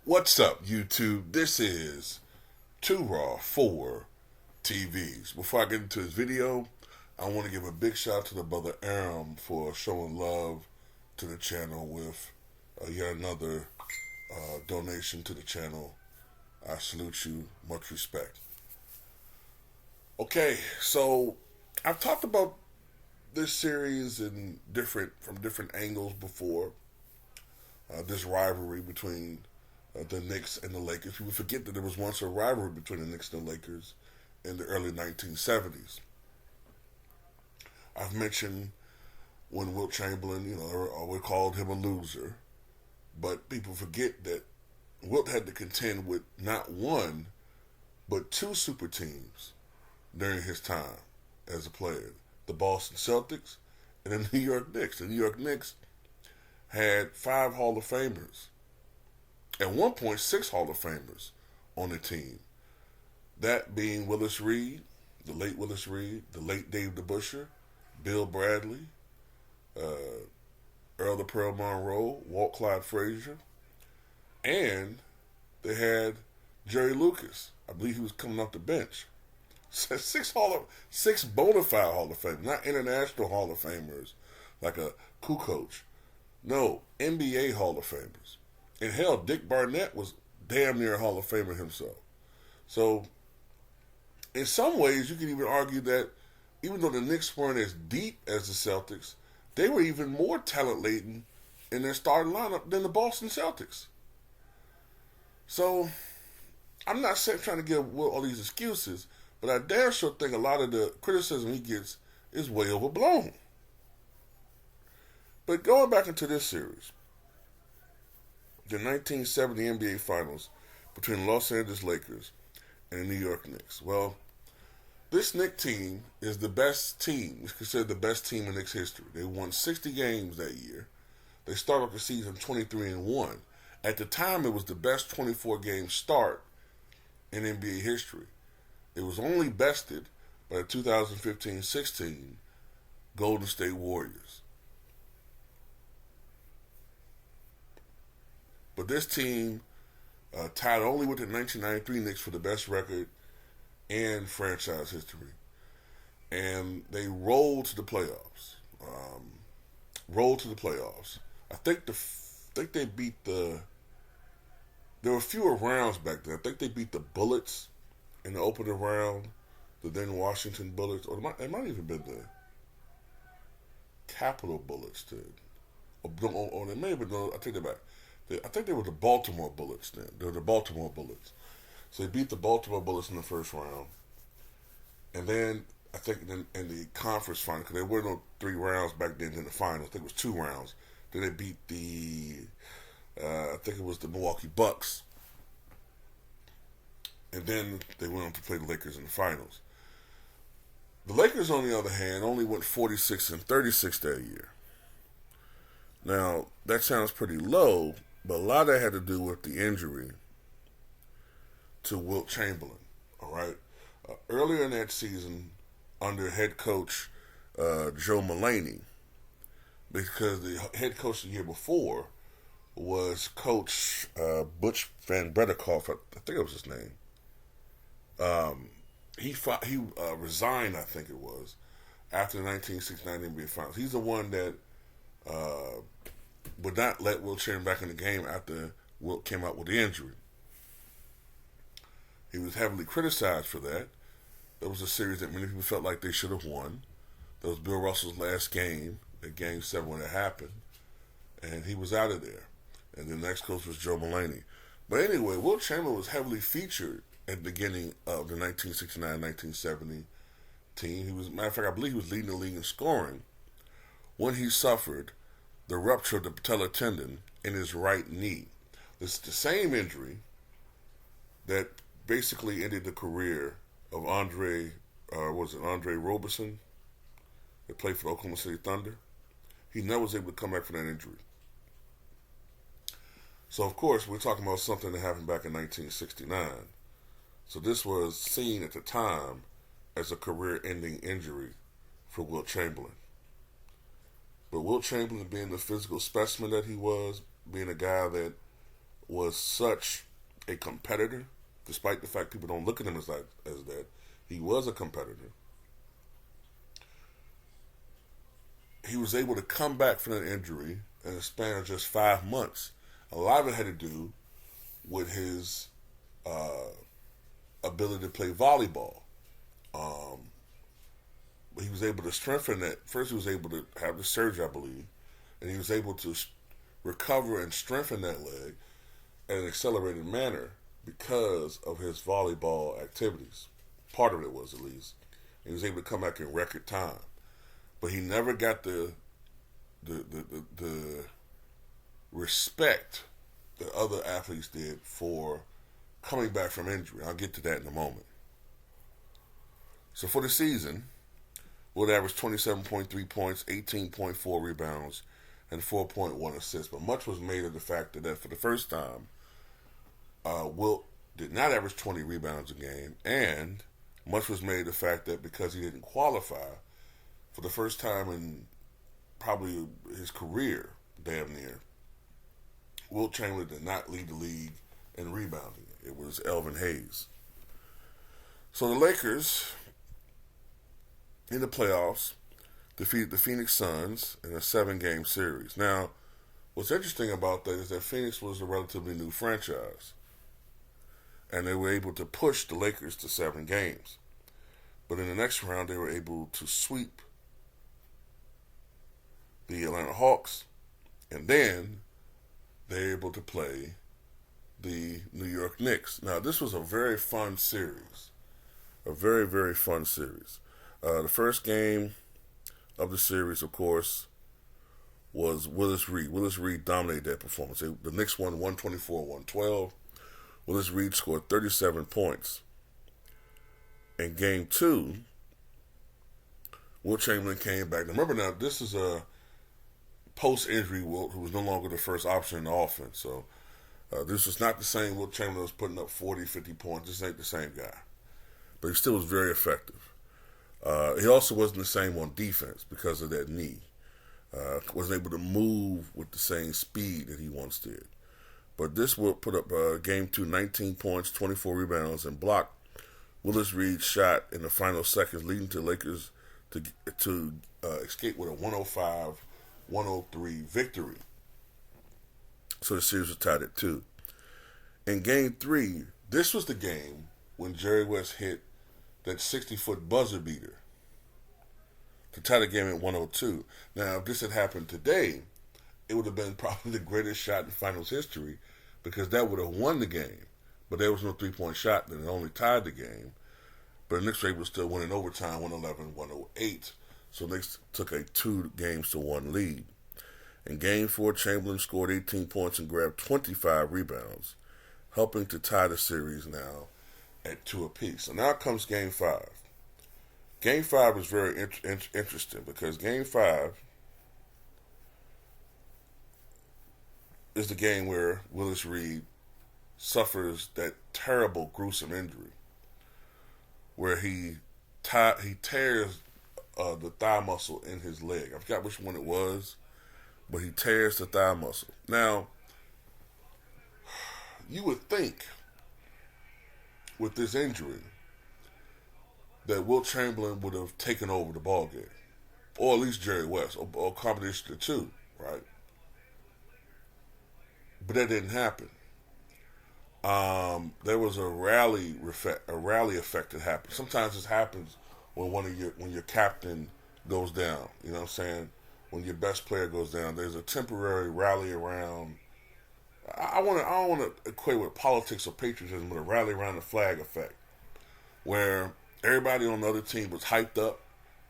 What's up, YouTube? This is Too Raw for TVs. Before I get into this video, I want to give a big shout out to the brother Aram for showing love to the channel with yet another donation to the channel. I salute you. Much respect. Okay, so I've talked about this series from different angles before. This rivalry between the Knicks and the Lakers. People forget that there was once a rivalry between the Knicks and the Lakers in the early 1970s. I've mentioned when Wilt Chamberlain, we called him a loser, but people forget that Wilt had to contend with not one, but two super teams during his time as a player. The Boston Celtics and the New York Knicks. The New York Knicks had 5 Hall of Famers. At one point, 6 Hall of Famers on the team. That being Willis Reed, the late Willis Reed, the late Dave DeBusschere, Bill Bradley, Earl the Pearl Monroe, Walt, Clyde, Frazier, and they had Jerry Lucas. I believe he was coming off the bench. So 6 bona fide Hall of Famers, not international Hall of Famers like a Kukoc. No, NBA Hall of Famers. And hell, Dick Barnett was damn near a Hall of Famer himself. So, in some ways, you can even argue that even though the Knicks weren't as deep as the Celtics, they were even more talent-laden in their starting lineup than the Boston Celtics. So, I'm not trying to give Will all these excuses, but I damn sure think a lot of the criticism he gets is way overblown. But going back into this series, the 1970 NBA Finals between the Los Angeles Lakers and the New York Knicks. Well, this Knicks team is the best team. It's considered the best team in Knicks history. They won 60 games that year. They started off the season 23-1. At the time, it was the best 24-game start in NBA history. It was only bested by the 2015-16 Golden State Warriors. But this team tied only with the 1993 Knicks for the best record in franchise history. And they rolled to the playoffs. I think they beat there were fewer rounds back then. I think they beat the Bullets in the opening round, the then Washington Bullets, or it might even been the Capitol Bullets. Or they may have been, no, I take that back. I think they were the Baltimore Bullets then. They were the Baltimore Bullets. So they beat the Baltimore Bullets in the first round. And then, I think in the conference final, because there were no 3 rounds back then in the finals. I think it was 2 rounds. Then they beat I think it was the Milwaukee Bucks. And then they went on to play the Lakers in the finals. The Lakers, on the other hand, only went 46-36 that year. Now, that sounds pretty low, but a lot of that had to do with the injury to Wilt Chamberlain, all right? Earlier in that season, under head coach Joe Mulaney, because the head coach the year before was Coach Butch Van Bredekoff, I think it was his name. He resigned, I think it was, after the 1969 NBA Finals. He's the one that would not let Wilt Chamberlain back in the game after Wilt came out with the injury. He was heavily criticized for that. That was a series that many people felt like they should have won. That was Bill Russell's last game, at Game 7 when it happened. And he was out of there. And the next coach was Joe Mulaney. But anyway, Wilt Chamberlain was heavily featured at the beginning of the 1969-1970 team. He was, matter of fact, I believe he was leading the league in scoring when he suffered the rupture of the patellar tendon in his right knee. This is the same injury that basically ended the career of Andre Roberson, that played for the Oklahoma City Thunder. He never was able to come back from that injury. So, of course, we're talking about something that happened back in 1969. So this was seen at the time as a career-ending injury for Wilt Chamberlain. But Wilt Chamberlain, being the physical specimen that he was, being a guy that was such a competitor, despite the fact people don't look at him as that. He was a competitor. He was able to come back from that injury in a span of just 5 months. A lot of it had to do with his ability to play volleyball. He was able to strengthen that. First, he was able to have the surgery, I believe, and he was able to recover and strengthen that leg in an accelerated manner because of his volleyball activities. Part of it was, at least. He was able to come back in record time. But he never got the respect that other athletes did for coming back from injury. I'll get to that in a moment. So for the season, Wilt averaged 27.3 points, 18.4 rebounds, and 4.1 assists. But much was made of the fact that for the first time, Wilt did not average 20 rebounds a game, and much was made of the fact that because he didn't qualify, for the first time in probably his career, damn near, Wilt Chamberlain did not lead the league in rebounding. It was Elvin Hayes. So the Lakers, in the playoffs, defeated the Phoenix Suns in a 7-game series. Now, what's interesting about that is that Phoenix was a relatively new franchise, and they were able to push the Lakers to 7 games. But in the next round, they were able to sweep the Atlanta Hawks, and then they were able to play the New York Knicks. Now, this was a very fun series. A very, very fun series. The first game of the series, of course, was Willis Reed. Willis Reed dominated that performance. The Knicks won 124-112. Willis Reed scored 37 points. In game 2, Wilt Chamberlain came back. Now, remember now, this is a post-injury Wilt, who was no longer the first option in the offense. So this was not the same Wilt Chamberlain was putting up 40, 50 points. This ain't the same guy. But he still was very effective. He also wasn't the same on defense because of that knee. Wasn't able to move with the same speed that he once did. But this will put up game 2, 19 points, 24 rebounds, and blocked Willis Reed's shot in the final seconds, leading to Lakers to escape with a 105-103 victory. So the series was tied at 2. In game 3, this was the game when Jerry West hit that 60-foot buzzer beater to tie the game at 102. Now, if this had happened today, it would have been probably the greatest shot in finals history because that would have won the game. But there was no three-point shot, then it only tied the game. But the Knicks were able to still win in overtime, 111-108. So the Knicks took a 2-1 lead. In game 4, Chamberlain scored 18 points and grabbed 25 rebounds, helping to tie the series now at 2 apiece. So now comes game 5. Game 5 is very interesting because game 5 is the game where Willis Reed suffers that terrible, gruesome injury where he tears the thigh muscle in his leg. I forgot which one it was, but he tears the thigh muscle. Now, you would think with this injury that Wilt Chamberlain would have taken over the ball game, or at least Jerry West, or a combination of the two, right? But that didn't happen. There was a rally effect that happened. Sometimes this happens when your captain goes down. You know what I'm saying? When your best player goes down, there's a temporary rally around. I don't want to equate with politics or patriotism, but a rally around the flag effect, where everybody on the other team was hyped up,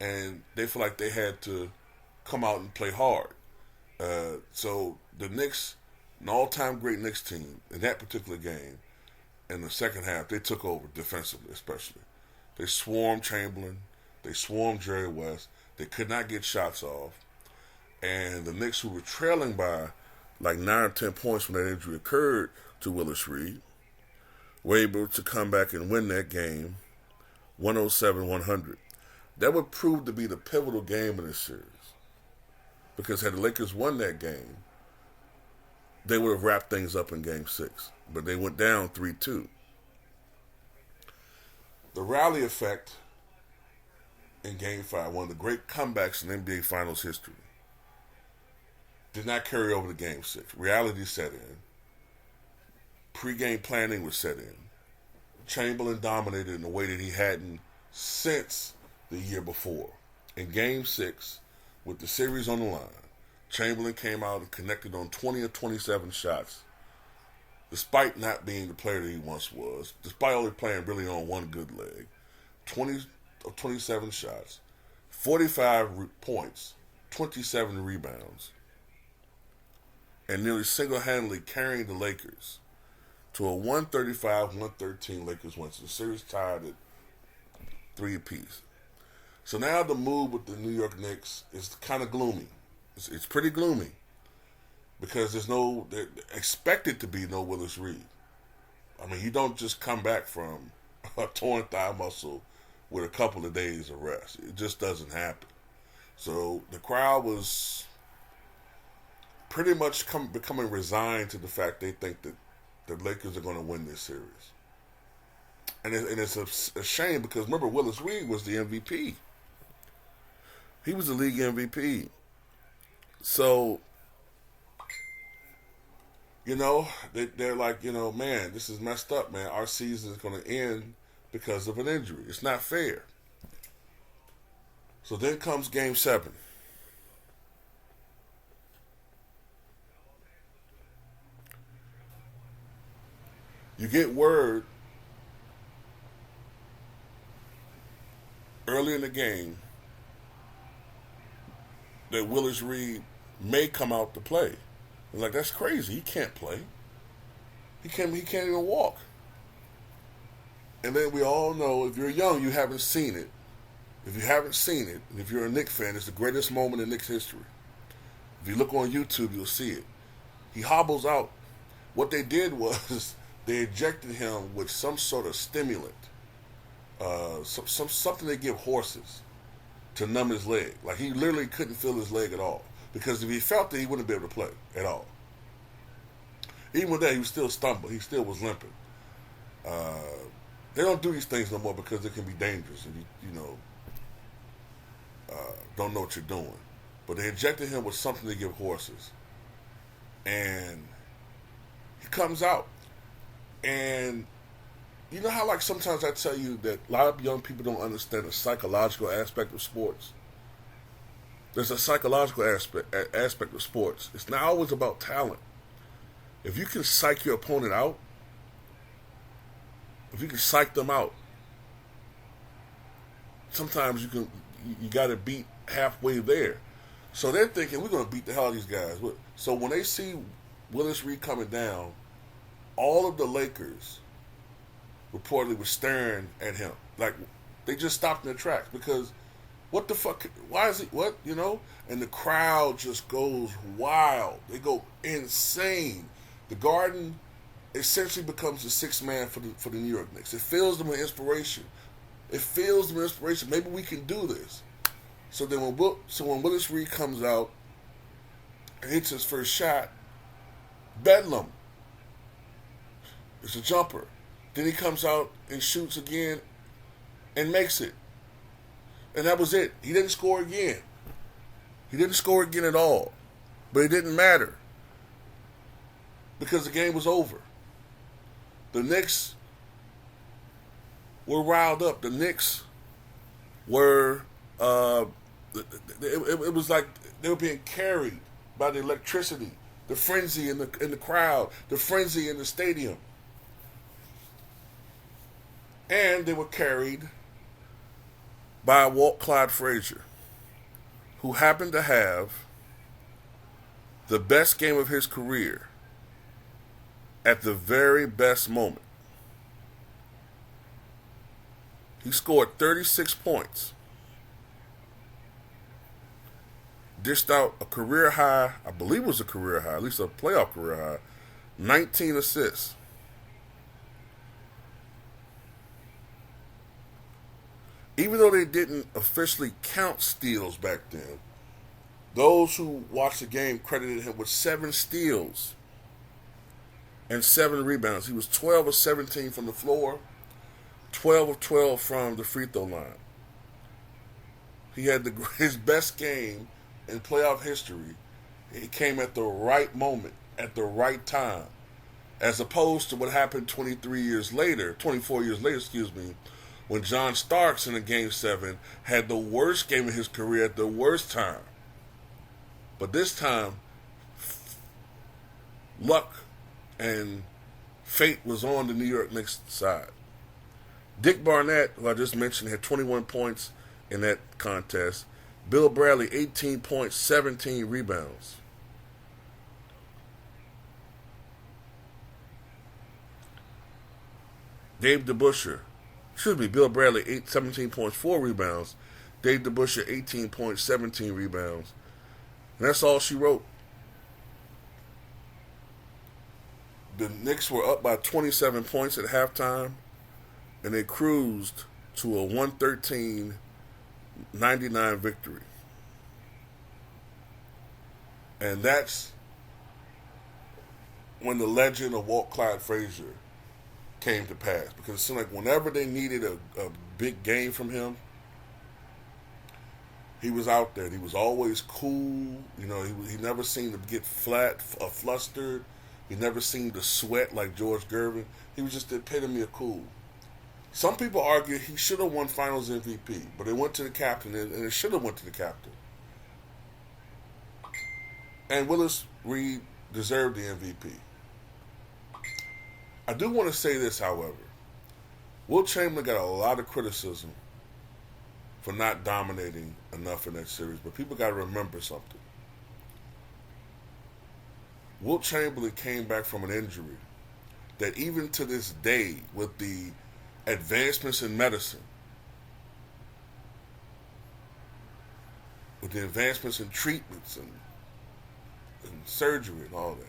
and they feel like they had to come out and play hard. So the Knicks, an all-time great Knicks team, in that particular game, in the second half, they took over defensively, especially. They swarmed Chamberlain. They swarmed Jerry West. They could not get shots off. And the Knicks, who were trailing by like 9 or 10 points when that injury occurred to Willis Reed, were able to come back and win that game 107-100. That would prove to be the pivotal game in this series. Because had the Lakers won that game, they would have wrapped things up in Game 6. But they went down 3-2. The rally effect in Game 5, one of the great comebacks in NBA Finals history, did not carry over to Game 6. Reality set in. Pre-game planning was set in. Chamberlain dominated in a way that he hadn't since the year before. In Game 6, with the series on the line, Chamberlain came out and connected on 20 of 27 shots, despite not being the player that he once was, despite only playing really on one good leg. 20 of 27 shots, 45 points, 27 rebounds, and nearly single-handedly carrying the Lakers to a 135-113 Lakers win. So the series tied at 3 apiece. So now the move with the New York Knicks is kind of gloomy. It's pretty gloomy because there expected to be no Willis Reed. I mean, you don't just come back from a torn thigh muscle with a couple of days of rest. It just doesn't happen. So the crowd was pretty much becoming resigned to the fact they think that the Lakers are going to win this series. And it's a shame because, remember, Willis Reed was the MVP. He was the league MVP. So, they're like, man, this is messed up, man. Our season is going to end because of an injury. It's not fair. So then comes Game 7. You get word early in the game that Willis Reed may come out to play. I'm like, that's crazy. He can't play. He can't even walk. And then we all know, if you're young, you haven't seen it. If you haven't seen it, and if you're a Knicks fan, it's the greatest moment in Knicks history. If you look on YouTube, you'll see it. He hobbles out. What they did was they injected him with some sort of stimulant, something they give horses to numb his leg. Like, he literally couldn't feel his leg at all. Because if he felt it, he wouldn't be able to play at all. Even with that, he was still stumbling. He still was limping. They don't do these things no more because it can be dangerous if you don't know what you're doing. But they injected him with something to give horses. And he comes out. And you know how, like, sometimes I tell you that a lot of young people don't understand the psychological aspect of sports? There's a psychological aspect of sports. It's not always about talent. If you can psych your opponent out, if you can psych them out, sometimes you got to beat halfway there. So they're thinking, we're going to beat the hell out of these guys. So when they see Willis Reed coming down, all of the Lakers reportedly were staring at him. Like, they just stopped in their tracks because, what the fuck? Why is it? What? And the crowd just goes wild. They go insane. The Garden essentially becomes the sixth man for the New York Knicks. It fills them with inspiration. Maybe we can do this. So then when Willis Reed comes out and hits his first shot, bedlam. It's a jumper. Then he comes out and shoots again and makes it. And that was it. He didn't score again. He didn't score again at all. But it didn't matter. Because the game was over. The Knicks were riled up. The Knicks were, it was like they were being carried by the electricity, the frenzy in the crowd, the frenzy in the stadium. And they were carried by Walt Clyde Frazier, who happened to have the best game of his career at the very best moment. He scored 36 points, dished out a career high, I believe it was a career high, at least a playoff career high, 19 assists. Even though they didn't officially count steals back then, those who watched the game credited him with 7 steals and 7 rebounds. He was 12 of 17 from the floor, 12 of 12 from the free throw line. He had his best game in playoff history. He came at the right moment, at the right time, as opposed to what happened 24 years later, when John Starks in a Game 7 had the worst game of his career at the worst time. But this time, luck and fate was on the New York Knicks side. Dick Barnett, who I just mentioned, had 21 points in that contest. Bill Bradley, 18 points, 17 rebounds. Bill Bradley, 17 points, 4 rebounds. Dave DeBusschere, 18 points, 17 rebounds. And that's all she wrote. The Knicks were up by 27 points at halftime, and they cruised to a 113-99 victory. And that's when the legend of Walt Clyde Frazier came to pass. Because it seemed like whenever they needed a big game from him, he was out there. He was always cool. You know, he never seemed to get flat or flustered. He never seemed to sweat like George Gervin. He was just the epitome of cool. Some people argue he should have won Finals MVP, but it went to the captain, and it should have went to the captain. And Willis Reed deserved the MVP. I do want to say this, however. Wilt Chamberlain got a lot of criticism for not dominating enough in that series, but people got to remember something. Wilt Chamberlain came back from an injury that even to this day, with the advancements in medicine, with the advancements in treatments and surgery and all that,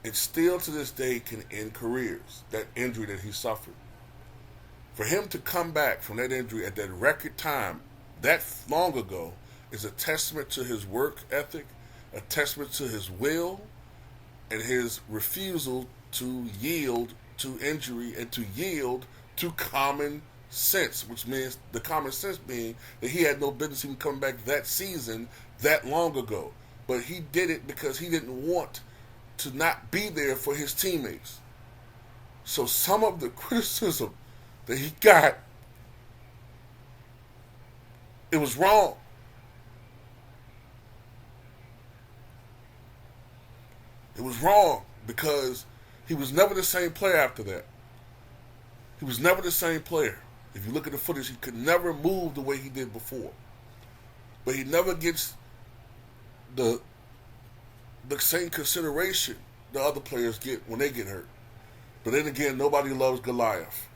it still to this day can end careers, that injury that he suffered. For him to come back from that injury at that record time, that long ago, is a testament to his work ethic, a testament to his will, and his refusal to yield to injury and to yield to common sense, which means the common sense being that he had no business even coming back that season that long ago. But he did it because he didn't want to not be there for his teammates. So some of the criticism that he got, it was wrong. It was wrong because he was never the same player after that. He was never the same player. If you look at the footage, he could never move the way he did before. But he never gets the same consideration the other players get when they get hurt. But then again, nobody loves Goliath.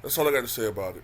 That's all I got to say about it.